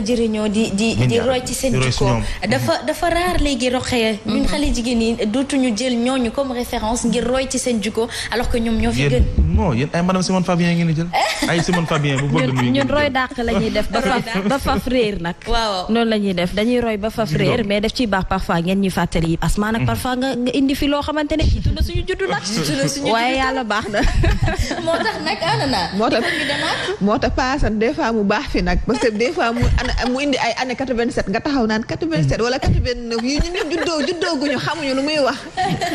jëriñoo di roy ci seen jikko dafa raar léegi roxee ñun xale jigéen ñi dootuñu jël ñooñu comme référence ngir roy ci seen jikko alors que ñoom ñoo fi gën. non yéen ay madame Simone Fabien ngeen di jël ay Simone Fabien bu bëgg ñun roy dàq la ñuy def ba faf réer nag. waaw noonu la ñuy def dañuy roy ba faf réer mais def ciy baax parfois ngeen ñuy fàttali yi asmaa nag parfois nga indi fi loo xamante ne jiitu na suñu juddu nag. waaye yàlla baax na. moo tax nag anana. moo tax paasan des fois mu baax fi nag parce que des fois mu indi ay année 87 nga taxaw naan 87 wala 89 yi ñun juddoo guñu xamuñu lu muy wax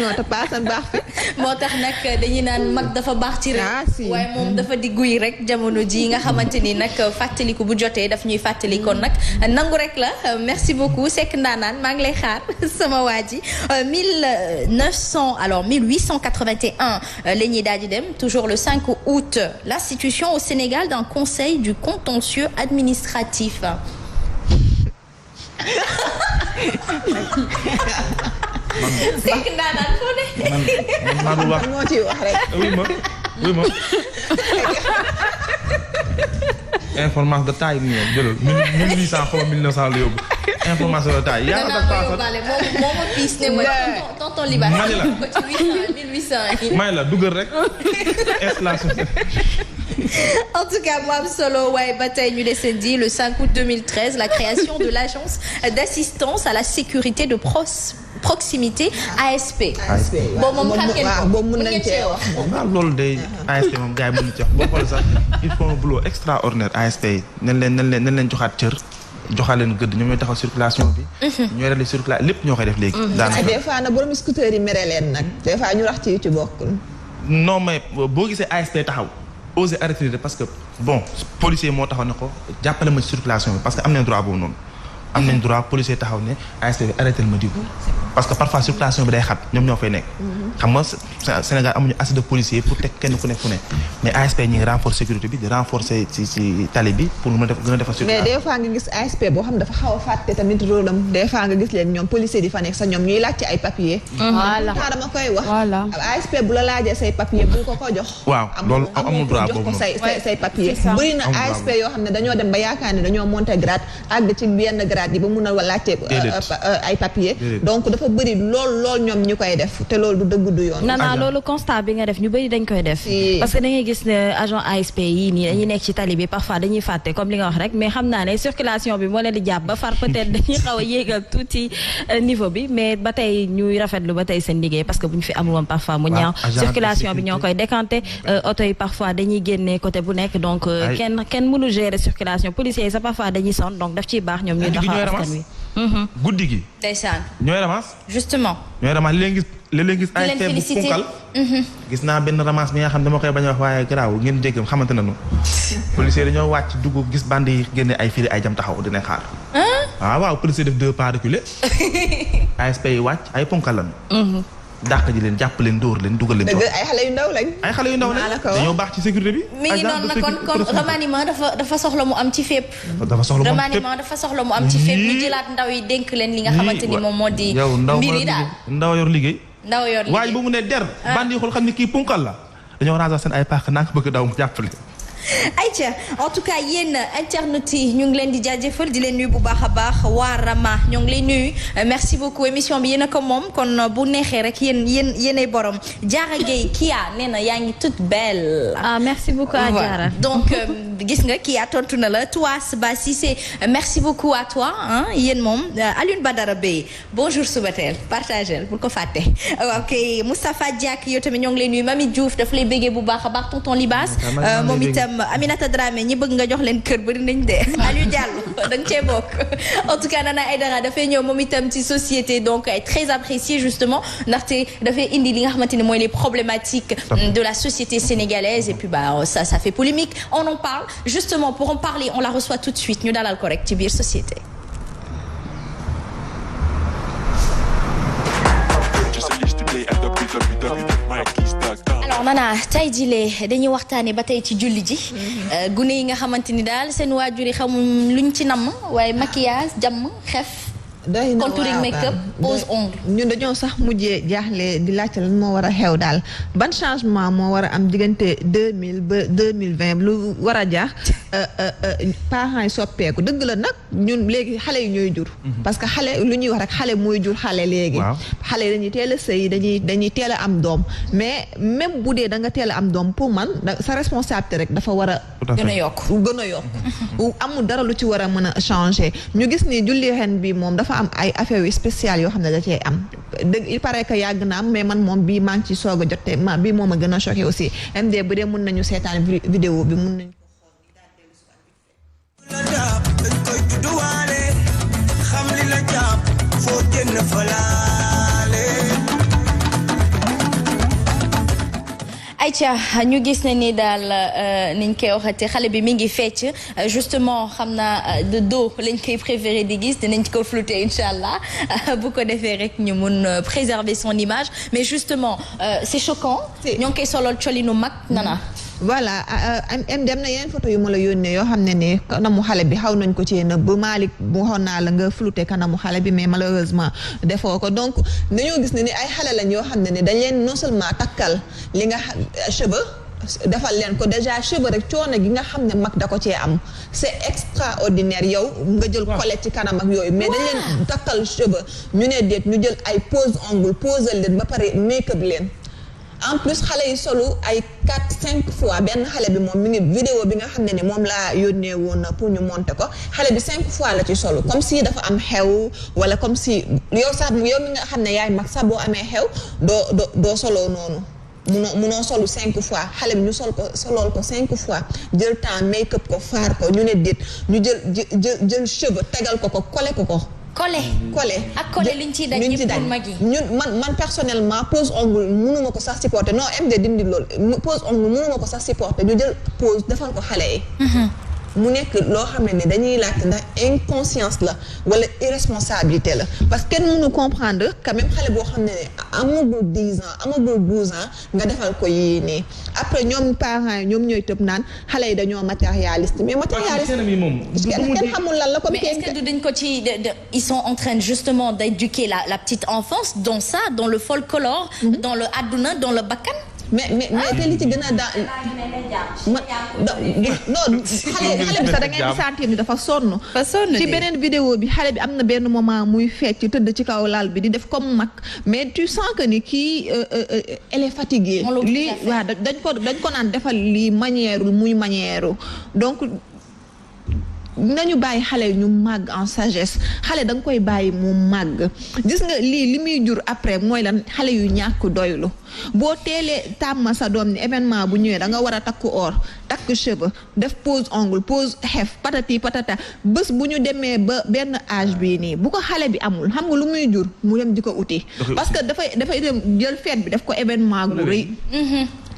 moo tax paasan baax fi. moo tax nag dañuy naan mag dafa baax ci réew. waaye moom dafa di guy rek jamono ji nga xamante ni nag fàttaliku bu jotee daf ñuy fàttali kon nag nangu rek la merci beaucoup Seck Ndaanaan maa ngi lay xaar sama waa ji 1881 la ñuy daal di dem toujours le 5 août l'institution au Sénégal d'un conseil du contentieux administratif. Seck Ndaanaan foo ne. man wax moo ciy wax rek. oui ma information de taille nii jëlal 1800 xaw ma 1900 la yóbbu information de taille. yaa ngi moo ma piis ne mooy tonton Libaas ko ci 1800 yi. may la dugal rek installation. En tout cas mu am solo waaye ba tey ñu desandi le 5 août 2013 la création de l'agence d'assistance à la sécurité de proximité ASP. bon moom xam ngeen ko boobu mën nañ cee wax. waaw loolu day ASP moom gars yi mën nañ ci wax boo xoolee sax il faut un boulot extraordinaire ASP yi nañ leen joxaat cër. joxal leen gëdd ñoom ñooy taxaw circulation bi. ñooy régler circulation lépp ñoo koy def léegi. daanaka des fois nag borom scooter yi mere leen nag. des fois ñu wax ci bokkul. non mais boo gisee ASP taxaw oser arrêter parce que bon policier moo taxaw ne ko jàppale ma ci circulation bi parce que am nañ droit boobu noonu. am nañ droit policier taxaw ne ASP bi arrêté ma diw parce que parfois circulation bi day xat ñoom ñoo fay nekk. xam nga Sénégal amuñu assez de policiers pour teg kenn ku nekk fu ne mais ASP ñi ngi renforcer sécurité bi di renforcer ci tali bi pour mën a gën a defar circulation. mais des fois nga gis ASP boo xam dafa xaw a fàtte tamit rôle am des fois nga gis leen ñoom policiers di fa nekk sax ñoom ñuy laajte ay papiers. voilà dama koy wax. voilà ASP bu la laajee say papiers bu ko jox. waaw loolu amul droit boobu jox ko say papiers. bëri na ASP yoo xam ne dañoo dem ba yaakaar ne dañoo monter grade àgg ci benn grade yi ba mun a laajte ay papiers. donc dafa bëri lool ñoom ñu koy def te loolu du dëgg du yoon. non loolu constat bi nga def ñu bëri dañ koy def. parce que da ngay gis ne agent ASP yi nii dañuy nekk ci tali bi parfois dañuy fàtte comme li nga wax rek mais xam naa ne circulation bi moo leen di jàpp ba far peut-être dañuy xaw a yéegal tuuti niveau bi mais ba tey ñuy rafetlu ba tey seen liggéey parce que bu ñu fi amul woon parfois mu ñaaw circulation bi ñoo koy décanté oto yi parfois dañuy génne côté bu nekk donc kenn mënu gérer circulation policiers yi sax parfois dañuy sonn donc daf ciy baax ñoom ñuy taxaw askan wi. guddi gi. ndeysaan. ñooy ramas. justement. ñooy ramas li leen gis ASP bu punkal. gis naa benn ramas bi nga xam dama koy bañ a wax waaye garaaw ngeen dégg xamante nañu. policier dañoo wàcc dugg gis bande yi génne ay firi ay jam taxaw dina xaar. waaw policier def 2 pas reculé. ASP yi wàcc ay punkal lañu. dàq ji leen jàpp leen dóor leen dugal leen. dëgg ay xale yu ndaw lañ. dañoo baax ci sécurité bi. mi ngi noonu nag kon remaniement dafa soxla mu am ci fépp. remaniement dafa soxla mu am ci fépp ñu jëlaat ndaw yi dénk leen li nga xamante ni moom moo di. mbir yi daal ndaw yor liggéey. waaye ba mu ne der. bandi xool xam ne kii punkal la. dañoo ranger seen ay paax naa ko bëgg daw mu jàppale. ayca en tout cas yéen internautes yi ñu ngi leen di jaajëfal di leen nuyu bu baax a baax waa Rama ñoo ngi leen nuyu merci beaucoup émission bi yéen a ko moom kon bu neexee rek yéenay borom Diarra Gueye Kia nee na yaa ngi toute belle. Merci beaucoup à Diarra. donc gis nga Kia tontu na la toi Ba Cissé merci beaucoup à toi yéen moom Alioune Badara Bey bonjour Subatel partagel pour ko fàtte ok Moustapha Diak yow tamit ñoo ngi leen nuyu Mami Diouf daf lay béggee bu baax a baax tonton Libaas moom itam Aminata Dramé ñi bëgg nga jox leen kër bari nañ de Aliou Diallo da nga cee bokk en tout cas Nana Aidara dafay ñëw moom itam ci société donc est très apprécié justement ndaxte dafay indi li nga xamante ne mooy les problématiques de la société sénégalaise et puis ça fait polémique on en parle justement pour en parler on la reçoit tout de suite ñu dalal ko rek ci biir société. alors Nana tey jii dañuy waxtaanee ba tey ci julli ji. gune yi nga xamante ni daal seen waajur yi xamuñ luñ ci namm waaye maquillage jàmm xef contouring make-up pose ongle. ñun dañoo sax mujjee jaaxle di laajte lan moo war a xew daal ban changement moo war a am diggante 2000 ba 2020 lu war a jaax parents yi soppeeku dëgg la nag ñun léegi xale yi ñooy jur. parce que xale lu ñuy wax rek xale mooy jur xale léegi. xale yi dañuy teel a sëy dañuy teel a am doom mais même bu dee da nga teel a am doom pour man sa responsabilité rek dafa war a. gën a yokk amul dara lu ci war a mën a changer ñu gis ni julli ren bi moom dafa am ay affaires yu spéciales yoo xam ne da cee am dëgg il paraît que yàgg na am mais man moom bii maa ngi ci soog a jotee bii moom a gën a choqué aussi MD bu dee mun nañu seetaan vidéo bi mun nañu ko Aïcha ñu gis ne ni daal niñ koy waxati xale bi mi ngi fecc justement xam naa de dos lañ koy préféré di gis dinañ ko flouter incha allah bu ko defee rek ñu mun préserver son image mais justement c'est choquant. ñoo ngi koy solol colinu mag nana. voilà dem na yeneen photo yu ma la yónnee yoo xam ne kanamu xale bi xaw nañ ko ci nëbb bu Malick bu waxoon naa la nga flouter kanamu xale bi mais malheureusement defoo ko donc dañoo gis ne ni ay xale lañ yoo xam ne dañ leen non seulement takkal li nga cheveux defal leen ko déjà cheveux rek coono gi nga xam ne mag da ko cee am c'est extraordinaire yow nga jël collet ci kanam ak yooyu mais dañ leen takkal cheveux ñu ne déet ñu jël ay pose ongle posal leen ba pare make-up leen en plus xale yi solu ay 4-5 fois benn xale bi moom mi ngi vidéo bi nga xam ne moom laa yónnee woon pour ñu monter ko xale bi 5 fois la ci solu comme si dafa am xew wala comme si yow mi nga xam ne yaay mag sax boo amee xew doo soloo noonu munoo solu 5 fois xale bi ñu solool ko 5 fois jël temps make-up ko faar ko ñu ne déet ñu jël cheveux tegal ko collé ko ak collé liñ ciy daj pour mag yi ñun man personnellement pose ongle mënuma ko sax supporter non MD dindi loolu pose ongle mënuma ko sax supporter ñu jël pose defal ko xale yi mu nekk loo xam ne dañuy laajte ndax inconscience la wala irresponsabilité la parce que kenn mënu comprendre quand même xale boo xam ne amagul 10 ans amagul 12 ans nga defal ko yii nii après ñoom parents yi ñoom ñooy tëb naan xale yi dañoo matérialiste mais matérialiste kenn xamul lan la comme mais est-ce que dañ ko ci ils sont en train justement d'éduquer la petite enfance dans ça dans le folklore dans le adduna dans le bakkan mais te li ci gën a non xale bi sax da ngeen di sentir ni dafa sonn ci beneen vidéo bi xale bi am na benn moment muy fecc tëdd ci kaw lal bi di def comme mag mais tu sens que ni kii elle est fatiguée lii waaw dañ ko naan defal lii manière muy manière donc nañu bàyyi xale ñu màgg en sagesse xale da nga koy bàyyi mu màgg gis nga li muy jur après mooy lan xale yu ñàkk doylu boo teelee tàmm sa doom ni événement bu ñëwee da nga war a takk or takk cheveux def pose ongle pose xef patati patata bés bu ñu demee ba benn âge bii nii bu ko xale bi amul xam nga lu muy jur mu dem di ko uti parce que dafay dem jël fête bi def ko événement gu rëy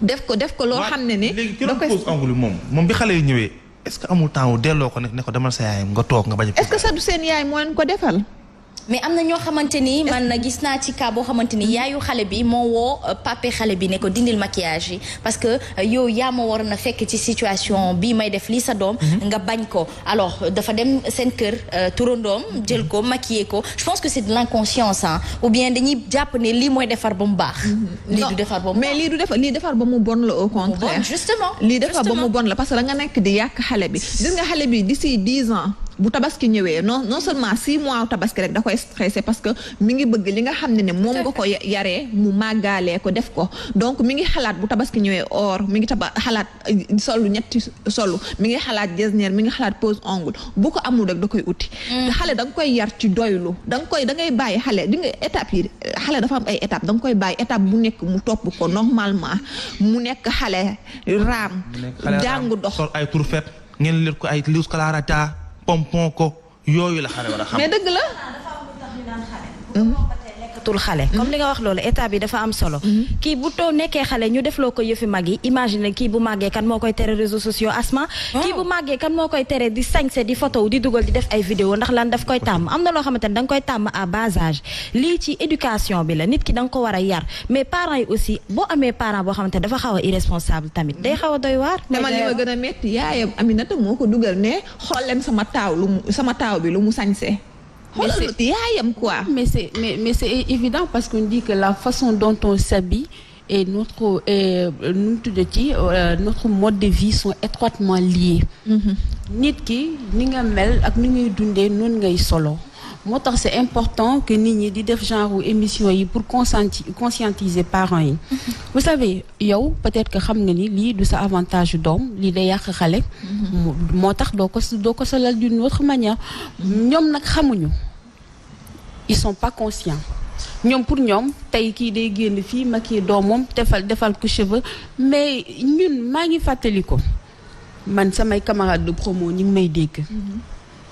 def ko loo xam ne léegi ki doon pose ongle moom bi xale yi ñëwee est-ce que amul temps wu delloo ko ne ko demal sa yaay nga toog nga bañ a. est-ce que sa du seen yaay moo leen ko defal. mais am na ñoo xamante ni man gis naa ci cas boo xamante ni yaayu xale bi moo woo pape xale bi ne ko dindil maquillage yi parce que yow yaa ma waroon a fekk ci situation bii may def lii sa doom. nga bañ ko alors dafa dem seen kër turandoom jël ko maquiller ko je pense que c'est de l'inconscience ou bien dañuy jàpp ne lii mooy defar ba mu baax. lii du defar ba mu baax mais lii defar ba mu bon la au contraire. justement lii defar ba mu bon la parce que da nga nekk di yàq xale bi gis nga xale bi d'ici 10 ans. bu tabaski ñëwee non seulement 6 mois tabaski rek da koy stressé parce que mi ngi bëgg li nga xam ne moom nga ko yaree mu màggaalee ko def ko donc mi ngi xalaat bu tabaski ñëwee or mi ngi xalaat solu ñetti solu mi ngi xalaat jesner mi ngi xalaat pose ongle bu ko amul rek da koy uti te xale da nga koy yar ci doylu da ngay bàyyi xale di nga étape yi xale dafa am ay étape da nga koy bàyyi étape bu nekk mu topp ko normalement mu nekk xale raam jàng dox sol ay turfet ngeen leen ko ay lius kalaarata pompon ko yooyu la xale war a xam. mais dëgg la. tul xale comme li nga wax loolu état bi dafa am solo kii bu too nekkee xale ñu defloo ko yëfi mag yi imagine kii bu màggee kan moo koy tere réseaux sociaux asma kii bu màggee kan moo koy tere di sañse di photo di dugal di def ay vidéo ndax lan daf koy tàmm am na loo xamante ne da nga koy tàmm à bas âge lii ci éducation bi la nit ki da nga ko war a yar mais parents yi aussi boo amee parent boo xamante ne dafa xaw a irresponsable tamit day xaw a doy waar dama li ma gën a metti yaayam Aminata moo ko dugal ne xool leen sama taaw bi lu mu sañse xoolal yaayam quoi. mais c'est évident parce qu'on dit que la façon dont on s'habille et notre mode de vie sont étroitement liés. nit ki ni nga mel ak ni ngay dundee noonu ngay solo. moo tax c'est important que nit ñi di def genre émission yi pour conscientiser parents yi. vous savez yow peut-être que xam nga ni lii du sa avantage doom lii day yàq xale. moo tax doo ko solal d'une autre manière. ñoom nag xamuñu ils sont pas conscients. ñoom pour ñoom tey kii day génn fii maquillé doomam defal ko cheveux mais ñun maa ngi fàttali ko man samay camarades de promo ñi ngi may dégg.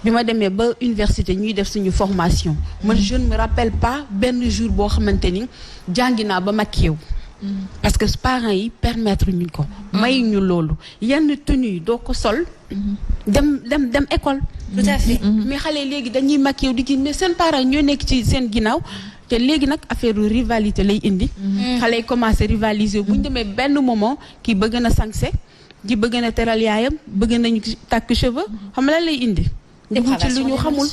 bi ma demee ba université ñuy def suñu formation. man je ne me rappelle pas benn jour boo xamante ni jàngi naa ba maquillé wu. parce que parents yi permettre ñu ko. may ñu loolu yenn tenue yi doo ko sol. dem école. tout à fait. mais xale léegi dañuy maquillé wu di gis mais seen parents ñoo nekk ci seen ginnaaw. te léegi nag affaire rivalité lay indi. xale yi commencé rivaliser bu ñu demee benn moment kii bëgg na sañse ji bëgg na teral yaayam bëgg nañu takk cheveux xam nga lan lay indi. dugg ci lu ñu xamul.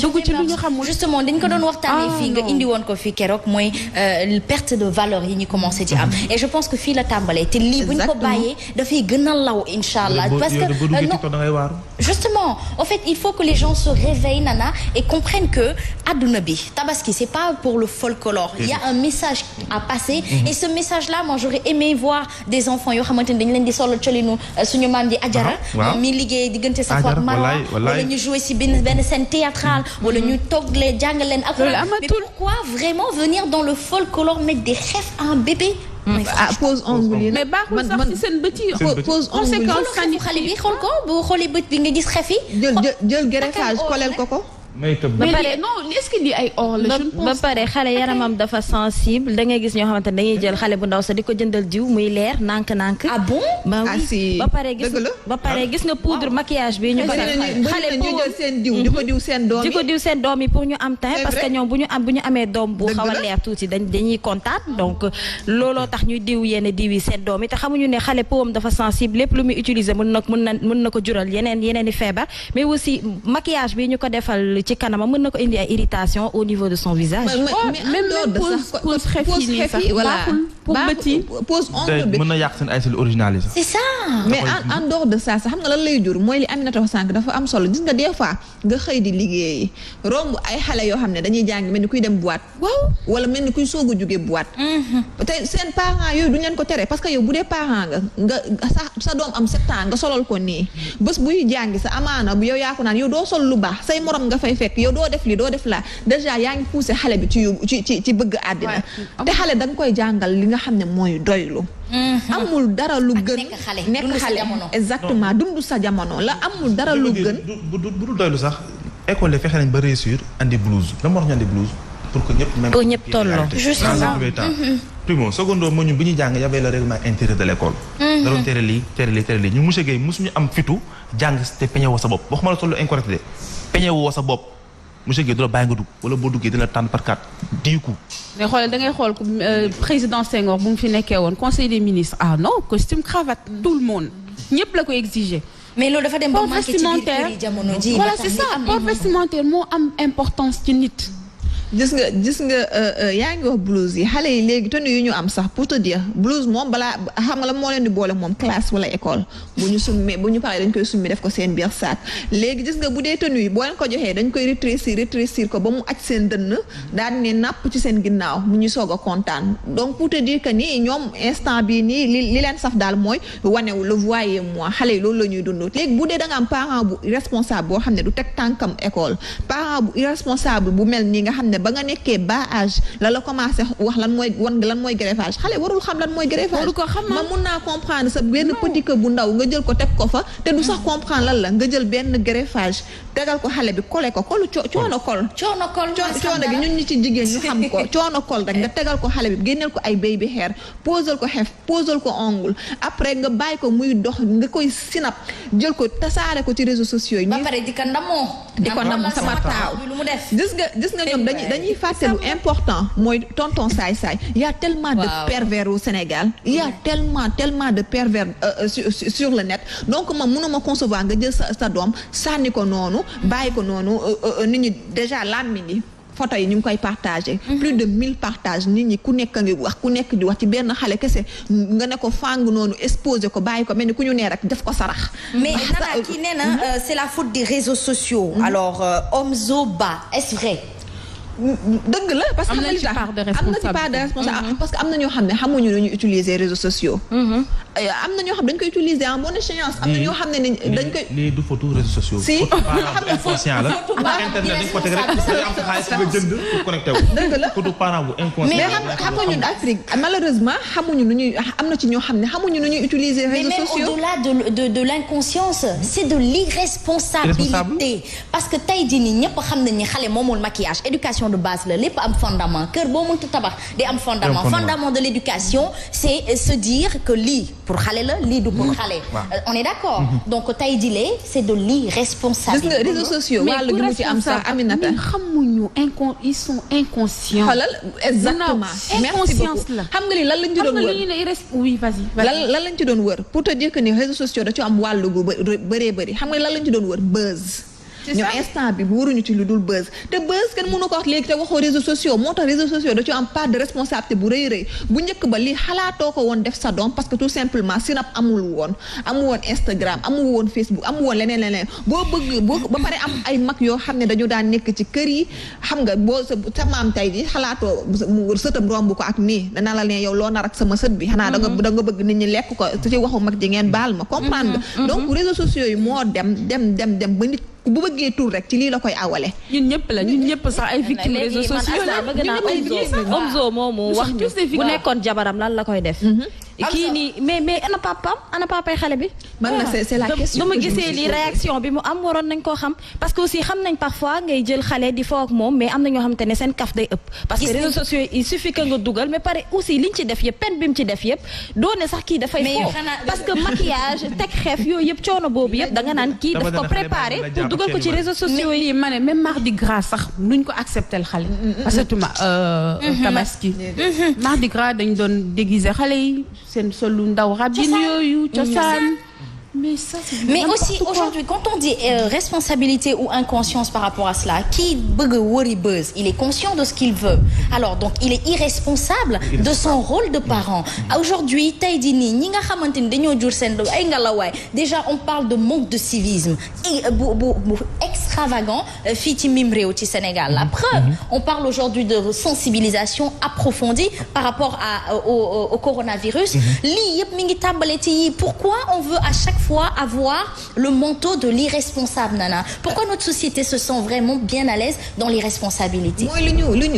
dugg ci lu ñu xamul. justement dañ ko doon waxtaanee fii nga indi woon ko fii keroog mooy perte de valeur yi ñu commencé ci am. et je pense que fii la tàmbalee te lii bu ñu ko bàyyee dafay gën a law incha allah. parce que non justement en fait il faut que les gens se réveillent Nana et comprennent que adduna bi tabaski c'est pas pour le folklore. il y a un message à passer. et ce message là moi j'aurais aimé voir des enfants yoo xamante ni dañ leen di solo colinu suñu maam di Ajara. moom mi liggéey diggante Safa ak Marwa wala ñu jouer si benn scène théâtrale wala ñu toog leen jàngal leen ak mais pourquoi vraiment venir dans le folklore mettre des rêves à un bébé. pose ongle yi mais baaxul sax ci seen bët yi. pose ongle yi xale bi xool ko boo xoolee bët bi nga gis xef yi. jël greffage koleel ko. mais non est-ce que lii ay or la. ba pare xale yaramam dafa sensible da ngay gis ñoo xamante ne dañuy jël xale bu ndaw sa di ko jëndal diw muy leer nànk-nànk. ah bon. ba pare gis nga poudre maquillage bi ñu ko def xale ñu jël seen diw di ko diw seen doom yi pour ñu am teint parce que ñoom bu ñu amee doom bu xaw a leer tuuti dañuy kontaan donc looloo tax ñuy diw yenn diw yi seen doom yi te xamuñu ne xale powam dafa sensible lépp lu muy utiliser mën na ko jural yeneen i feebar mais aussi maquillage bi ñu ko defal ci kanama mën na ko indi ay irritation au niveau de son visage. même pose xef yi nii sax baaxul pour bët yi. pose ongle bi mën na yàq seen ay cils originales yi sax. c'est ça. mais en dehors de ça sax xam nga lan lay jur mooy li Aminata wax sànq dafa am solo gis nga des fois nga xëy di liggéeyi romb ay xale yoo xam ne dañuy jàng mel ni kuy dem boîte. waaw wala mel ni kuy soog a jógee boîte. te seen parents yooyu duñ leen ko tere parce que yow bu dee parent nga sa doom am 7 ans nga solal ko nii bés buy jàngi sa amaana bu yow yaa ko naan yow doo sol lu baax say morom nga fay fekk yow doo def lii doo def laa déjà yaa ngi poussé xale bi ci bëgg àddina te xale da nga koy jàngal li nga xam ne mooy doylu amul dara lu gën nekk xale exactement dundu sa jamono la amul dara lu gën bu dul doylu sax école yi fexe nañ ba réussir andi blouse dama wax ñu andi blouse pour que ñëpp tolloo justement primo secondo moo ñun bu ñuy jàng y avait le règlement intérieur de l'école da doon tere lii ñu monsieur Guèye mosuñu am fitu jàng te peñe woo sa bopp waxuma la tollu incorrect de peñe woo sa bopp monsieur Guèye du la bàyyi nga dugg wala boo duggee dina tànn par 4 diiku mais xoolal da ngay xool président Senghor bu mu fi nekkee woon conseil des ministres non costume cravate tout le monde ñëpp la ko exiger. mais loolu dafa dem ba manqué ci biir kër yi jamono ji. voilà c'est ça port vestimentaire moo am importance ci nit. gis nga yaa ngi wax blouse yi xale yi léegi tenue yu ñu am sax pour te dire blouse moom balaa xam nga la moo leen di boole moom classe wala école bu ñu paree dañ koy summi def ko seen biir sac léegi gis nga bu dee tenue yi boo leen ko joxee dañ koy rétrécir ko ba mu aj seen dënn daal ne napp ci seen ginnaaw mu ñu soog a kontaan donc pour te dire que ni ñoom instant bii nii li leen saf daal mooy wanewu le voyez-moi xale yi loolu la ñuy dund léegi bu dee da nga am parent bu irresponsable boo xam ne du teg tànkam école parent bu irresponsable bu mel nii nga xam ne ba nga nekkee bas âge la commencé wax lan mooy greffage xale warul xam lan mooy greffage ma mun naa comprendre sa benn petit que bu ndaw nga jël ko teg ko fa te du sax comprendre lan la nga jël benn greffage tegal ko xale bi collé ko coono gi ñun ñi ci jigéen ñu xam ko coono kol rek nga tegal ko xale bi génneel ko ay baby hair posal ko xef posal ko ongle après nga bàyyi ko muy dox nga koy sinap jël ko tasaare ko ci réseaux sociaux yi ba pare di ko ndamoo sama taaw gis nga ñoom dañuy fàtte lu important mooy tonton saay-saay y a tellement de pervers au Sénégal y a tellement de pervers sur le net donc man mënuma concevoir nga jël sa doom sànni ko noonu bàyyi ko noonu nit ñi déjà lammi ni photo yi ñu ngi koy partagé plus de 1000 partages nit ñi ku nekk ngi wax ku nekk di wax ci benn xale kese nga ne ko fàng noonu exposé ko bàyyi ko mel ni ku ñu nee rek def ko sarax mais Nana kii nee na c'est la faute des réseaux sociaux alors Omzo Ba est-ce vrai dëgg la parce que am na ci part de responsabilité parce que am na ñoo xam ne xamuñu nu ñu utiliser réseaux sociaux am na ñoo xam dañ koy utiliser en bonne échéance am na ñoo xam ne ni dañ koy lii du photo réseaux sociaux si inconscient la internet dañ ko teg rek am sa xaalis nga jënd pour connecté wu dëgg la photo parent bu inconscient mais xamuñu Afrique malheureusement xamuñu nu ñuy am na ci ñoo xam ne xamuñu nu ñuy utiliser réseaux sociaux mais même au-delà de l'inconscience c'est de l'irresponsabilité parce que tey jii nii ñëpp xam nañ ni xale moomul maquillage éducation de base la lépp am fondement kër boo mënti tabax di am fondement de l'éducation c'est se dire que lii pour xale la lii du pour xale on est d'accord donc tey jii c'est de l'irresponsabilité gis nga réseaux sociaux wàllu gi mu ci am sax Aminata xamuñu ils sont inconscients xoolal exactement merci beaucoup xam nga ni lan lañ ci doon wër oui vas-y lan lañ ci doon wër pour te dire que ni réseaux sociaux da ci am wàllu gu bëree bëri xam nga lan lañ ci doon wër buzz ñoom instant bi waruñu ci lu dul buzz te buzz kenn mënu ko wax léegi te waxoo réseaux sociaux moo tax réseaux sociaux da ci am part de responsabilité bu rëy rëy bu njëkk ba lii xalaatoo ko woon def sa doom parce que tout simplement Snap amul woon Instagram amul woon Facebook amul woon leneen boo ba pare am ay mag yoo xam ne dañu daan nekk ci kër yi xam nga boo sa maam tey ji xalaatoo mu sëtam romb ko ak nii dana la ne yow loo nar ak sama sët bi xanaa da nga bëgg nit ñi lekk ko ci waxu mag ji ngeen baal ma comprendre nga donc réseaux sociaux yi moo dem ba nit bu bëggee tur rek ci lii la koy awale ñun ñëpp sax ay victimes réseaux sociaux la bëgg naa Omzo moomu wax bu nekkoon jabaram lan la koy def kii nii mais ana papay xale bi man la c'est la question bu ma gisee lii réaction bi mu am waroon nañ koo xam parce que aussi xam nañ parfois ngay jël xale di foo ak moom mais am na ñoo xamante ne seen kaf day ëpp parce que réseaux sociaux il suffit que nga dugal mais pare aussi liñ ci def yëpp peine bi mu ci def yëpp doone sax kii dafay foo parce que maquillage teg xeef yooyu yëpp coono boobu yëpp da nga naan kii daf ko préparé pour dugal ko ci réseaux sociaux yi ma ne même mardi gras sax nuñ ko accepté xale parce que tuma tabaski mardi gras dañ doon déguiser xale yi seen solu ndaw rabin yooyu cosaan mais aussi aujourd'hui quand on dit responsabilité ou inconscience par rapport à cela kii bëgg a wëri buzz il est conscient de ce qu'il veut alors donc il est irresponsable de son rôle de parent aujourd'hui tey jii nii ñi nga xamante ni dañoo jur seen doom ay ngalawaay déjà on parle de manque de civisme et bu extravagant fii ci mim réew ci Sénégal la preuve on parle aujourd'hui de sensibilisation approfondie par rapport au coronavirus lii yëpp mi ngi tàmbale ci yi pourquoi on veut à chaque fois avoir le manteau de l'irresponsable Nana pourquoi notre société se sent vraiment bien à l'aise dans l'irresponsabilité mooy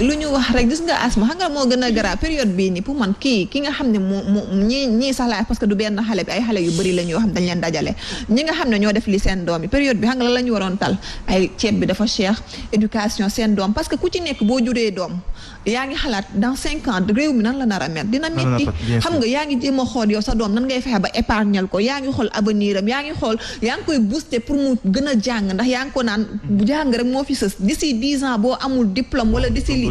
lu ñu wax rek gis nga asma xam nga moo gën a grave période bii nii pour man ki nga xam ne moo ñii sax la parce que du benn xale bi ay xale yu bëri la ñu yoo xam dañ leen dajale ñi nga xam ne ñoo def li seen doom yi période bi xam nga la ñu waroon tal ay ceeb bi dafa cher éducation seen doom parce que ku ci nekk boo juree doom yaa ngi xalaat dans 5 ans réew mi nan la nar a mel dina metti xam nga yaa ngi jéem a xool yow sa doom nan ngay fexe ba épargnal ko yaa ngi xool avenir am yaa ngi koy booster pour mu gën a jàng ndax yaa ngi ko naan bu jàng rek moo fi sës d'ici 10 ans boo amul diplôme wala d'ici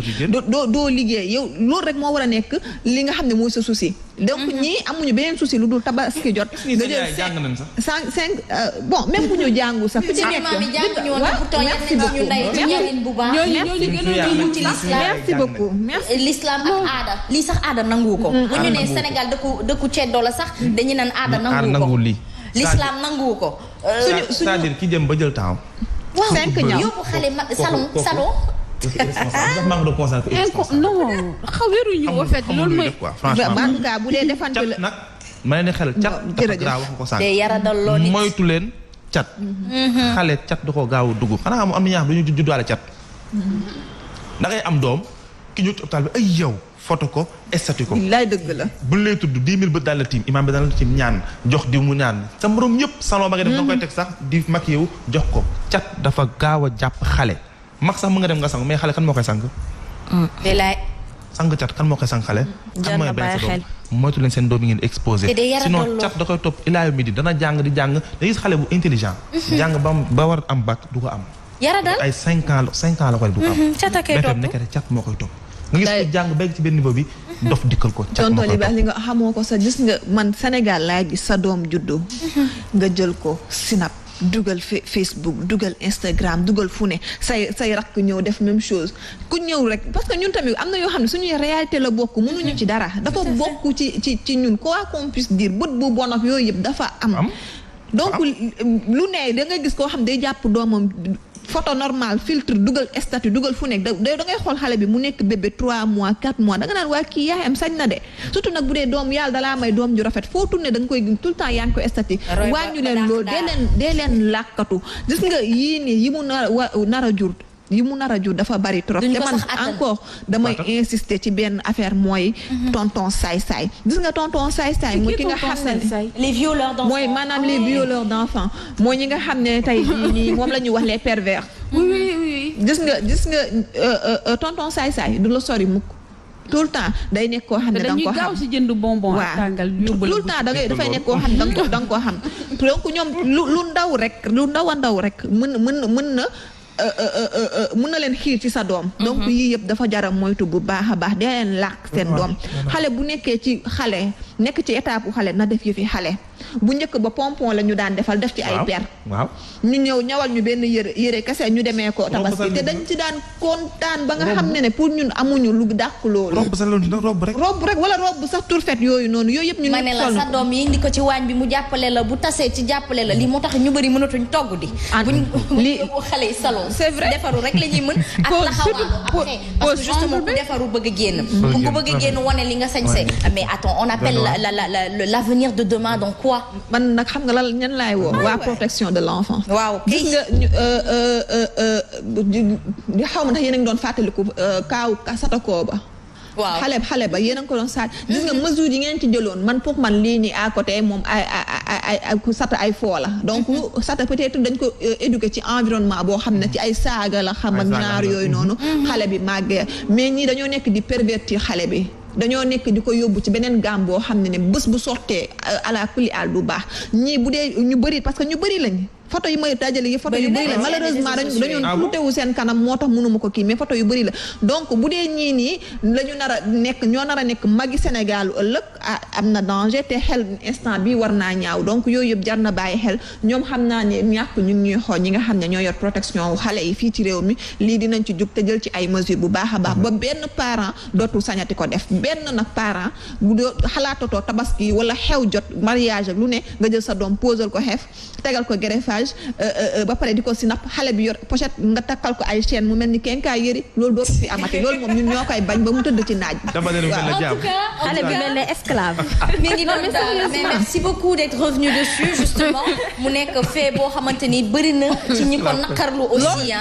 doo liggéey yow loolu rek moo war a nekk li nga xam ne mooy sa souci donc ñii amuñu beneen souci lu dul tabaski jot nga jël bon même bu ñu jàngu sax ku ci nekk merci beaucoup l'islam ak aada lii sax aada nangu ko bu ñu nee Sénégal dëkku ceddo la sax dañu naan aada nangu ko l'islam nangu ko c'est-à-dire ki dem ba jël temps waaw 5 ñaw yóbbu xale salon manque de conscience non xaweruñu en fait loolu mooy franchement bu dee defante la nag ma leen xel cat dafa gaa wax ko sànq de yaradal loo nit moytu leen cat xale cat da ko gaaw a dugg xanaa am na ñaax duñu juddaale cat da ngay am doom ki ñëw ci hôpital bi ay yow photo ko estati ko laay dëgg la bu lay tudd 10 000 bët daal la tiim imaam bi daal la tiim ñaan jox di mu ñaan sa morom ñëpp salon ba nga dem da nga koy teg sax di mag yow jox ko cat dafa gaaw a jàpp xale mag sax mu nga dem nga sang mais xale kan moo koy sang sang cat kan moo koy sang xale kan mooy benn sa doom moytu leen seen doom yi ngeen exposé sinon cat da koy topp ilaayu midi dana jàng di jàng da gis xale bu intelligent jàng ba war am bac du ko am yara daal ay 5 ans la ko du am. cata kay topp nekk rek cat moo koy topp. nga gis ko jàng begg ci benn niveau bi. dof dikkal ko cat moo koy topp. li nga xamoo ko sa gis nga man Sénégal laa gis sa doom juddu. nga jël ko Snap. dugal Facebook dugal Instagram dugal fu ne say rakk ñëw def même chose ku ñëw rek parce que ñun tamit am na yoo xam ne suñuy réalité la bokk mënuñu ci dara dafa bokk ci ñun quoi qu'on puisse dire bët bu bon ak yooyu yëpp dafa am donc lu ne da nga gis koo xam day jàpp doomam photo normal filtre dugal statut dugal fu nekk da ngay xool xale bi mu nekk bébé 3 mois 4 mois da nga naan waa kii yaayam sañ na de surtout nag bu dee doom yàlla dalaa may doom ju rafet foo tourné da nga koy tout le temps yaa ngi koy statut wàññu leen loolu dee leen làkkatu gis nga yii nii yi mu nar a jur yi mu nar a jur dafa bari trop te man encore damay insister ci benn affaire mooy tonton saay-saay gis nga tonton saay-saay mooy ki nga xam ne les violeurs d'enfants mooy maanaam les violeurs d'enfants mooy ñi nga xam ne tey nii moom la ñuy wax les pervers oui gis nga tonton saay-saay du la sori mukk tout le temps day nekk koo xam ne da nga ko xam gaaw si jënd bonbon ak tàngal tout le temps dafay nekk koo xam ne da nga ko xam donc ñoom lu ndaw a ndaw rek mën na leen xiir ci sa doom donc yii yëpp dafa jara moytu bu baax a baax dee leen làkk seen doom xale bu nekkee ci xale nekk ci étape bu xale na def yëfi xale bu njëkk ba pompon la ñu daan defal def ci ay per ñu ñëw ñawal ñu benn yëre kese ñu demee ko tabaski te dañ ci daan kontaan ba nga xam ne pour ñun amuñu lu dàq loolu rob rek wala rob sax turfet yooyu noonu yooyu yëpp ñu ma ne la sa doom yi indi ko ci waañ bi mu jàppale la bu tasee ci jàppale la lii moo tax ñu bëri mënatuñ togg di buñ xale yi salon c'est vrai defaru rek la ñuy mën ak taxawaalu après parce que justement ku defaru bëgg a génn ku bëgg a génn wane li nga sañse mais attends on appelle l'avenir de demain donc quoi man nag xam nga la ñan laay woo waa protection de l'enfant waaw gis nga di xaw ma ndax yéen a ngi doon fàttaliku kaaw Satakoo ba waaw xale ba yéen a ngi ko doon saat gis nga mesure yi ngeen ci jëloon man pour man lii nii à côté moom ay sata ay foo la donc sata peut-être dañ ko éduquer ci environnement boo xam ne ci ay saaga la xam ak ñaar yooyu noonu xale bi màggee mais ñii dañoo nekk di pervertir xale bi dañoo nekk di ko yóbbu ci beneen gaam boo xam ne bés bu sortee ala kulli al du baax ñii bu dee ñu bëri parce que ñu bëri lañ photo yi may dajale yi photo yu bëri la malheureusement dañoo floutéwu seen kanam moo tax mënuma ko kii mais photo yu bëri la donc bu dee ñii nii ñoo nar a nekk magi Sénégal ëllëg am na danger te xel instant bi war naa ñaaw donc yooyu yëpp jar na bàyyi xel ñoom xam naa ne ñàkk ñu ngi ñuy xool ñi nga xam ne ñoo yor protection wu xale yi fii ci réew mi lii dinañ ci jug te jël ci ay mesures bu baax a baax ba benn parent dootul sañati ko def benn nag parent bu doo xalaatatoo tabaski wala xew jot mariage ak lu ne nga jël sa doom posal ko xeef tegal ko greffage ba pare di ko Snap xale bi yor pochette nga takkal ko ay chaîne mu mel ni kenkaay yëri loolu dootu fi amati loolu moom ñun ñoo koy bañ ba mu tëdd ci naaj bi. en tout cas xale bi mel ne esclave. mais merci beaucoup d'être revenu dessus justement mu nekk fait boo xamante ni bëri na ci ñi ko naqarlu aussi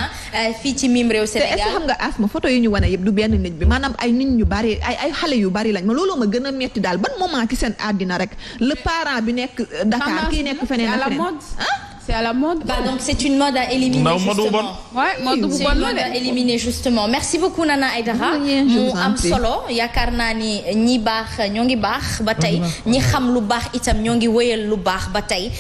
fii ci mim réew Sénégal. te est-ce que xam nga asma photo yi ñu wane yëpp du benn nit bi maanaam ay nit ñu bari ay xale yu bari lañ ma looloo ma gën a metti daal ban moment ki seen àddina rek le parent bi nekk Dakar kii nekk feneen ak feneen. C'est à la mode. Bah, donc c'est une mode à éliminer justement. Ouais, mode bu c'est bon une mode à éliminer justement. Merci beaucoup Nana Aidara. mu am solo yaakaar naa ni ñi baax ñoo ngi baax ba tey ñi xam lu baax itam ñoo ngi wéyal lu baax ba tey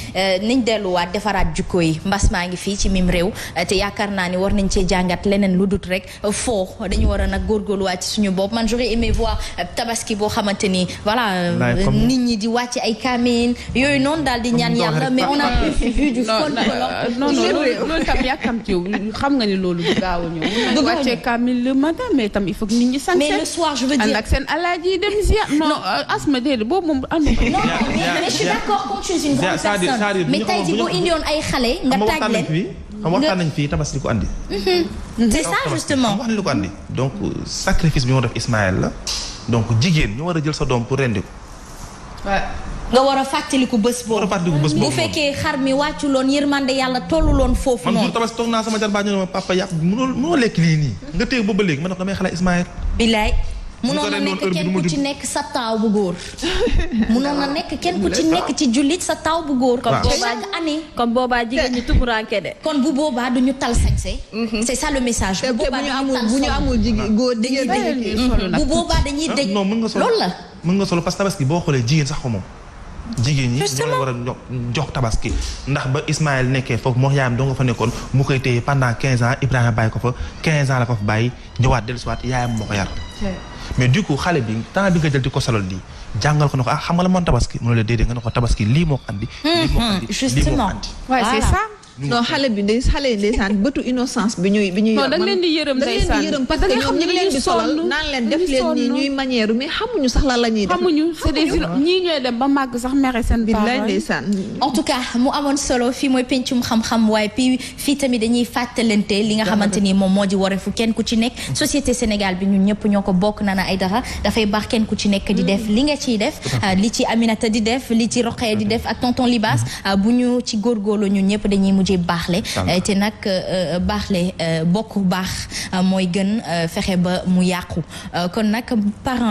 nañ delluwaat defaraat jukko yi mbas maa ngi fii ci mim réew te yaakaar naa ni war nañ cee jàngat leneen lu dut rek foo dañu war a nag góorgóorluwaat ci suñu bopp man j'aurais aimé voir tabaski boo xamante ni voilà nit ñi di wàcc ay kaameen yooyu noonu daal di ñaan yàlla mais on a vu du non loolu tam yàkkamtiw xam nga ni loolu du gaaw a ñëw. du wàccee kamil le matin mais tam il faut que nit ñi sant. mais le soir je veux dire ànd ak seen alaaji dem ziar. non asma déedéet boobu moom ànd ko. non mais je suis d'accord quand tu es une grande personne mais tey jii boo indiwoon ay xale nga taaj leen. xam waxtaan nañ fii tabaski ko andi. c'est ça justement wax nañ lu ko andi. donc sacrifice bi moo def Ismaël la donc jigéen ñu war a jël sa doom pour rendi ko. nga war a fàttaliku bés boobu bu fekkee xar mi wàcculoon yërmande yàlla tolluloon foofu noonu. man jour tabaski toog naa sama jarbaa ñu ne ma papa yàpp mënoo lekk lii nii nga téye boobu ba léegi man damay xalaat Ismaël. bilaay munoon na nekk kenn ku ci nekk sa taaw bu góor. munoon na nekk kenn ku ci nekk ci jullit sa taaw bu góor. comme boobaa année comme boobaa jigéen ñi tumuranke de. kon bu boobaa duñu tal sañse. c'est ça le message. bu boobaa bu ñu amul jigéen góor jigéen bu boobaa dañuy dëj. non mën nga solo loolu la. mën nga solo parce que tabaski boo xoolee jigéen sax ko moom. jigéen ñi ñoo la war a jox tabaski ndax ba Ismaël nekkee foofu moo yaayam doo nga fa nekkoon mu koy téye pendant 15 ans Ibrahima bàyyi ko fa 15 ans la ko fa bàyyi ñëwaat dellusiwaat yaayam moo ko yar mais du coup xale bi temps bi nga jël di ko solal lii jàngal ko ne ko xam nga la moon tabaski mu ne la déedéet nga ne ko tabaski lii moo ko andi lii moo ko andi justement ouais c'est ça non xale bi xale yi ndeysaan bëtu innocence bi ñuy yor da leen di yërëm ndeysaan parce que ñoom ñu ngi leen di solal naan leen def leen nii ñuy manière mais xamuñu sax la ñuy def xamuñu c'est des ñii ñooy dem ba màgg sax mere seen billaay ndeysaan en tout cas mu amoon solo fii mooy pencum xam-xam waaye puis fii tamit dañuy fàttalante li nga xamante ni moom moo di wareefu kenn ku ci nekk société Sénégal bi ñun ñëpp ñoo ko bokk Nana Aidara dafay baax kenn ku ci nekk di def li nga ciy def li ci Aminata di def li ci Rokhaya di def ak tonton Libaas bu ñu ci góorgóorlu ñun ñëpp dañuy mujjee baaxle te nag baaxle bokk baax mooy gën fexe ba mu yàqu kon nag parents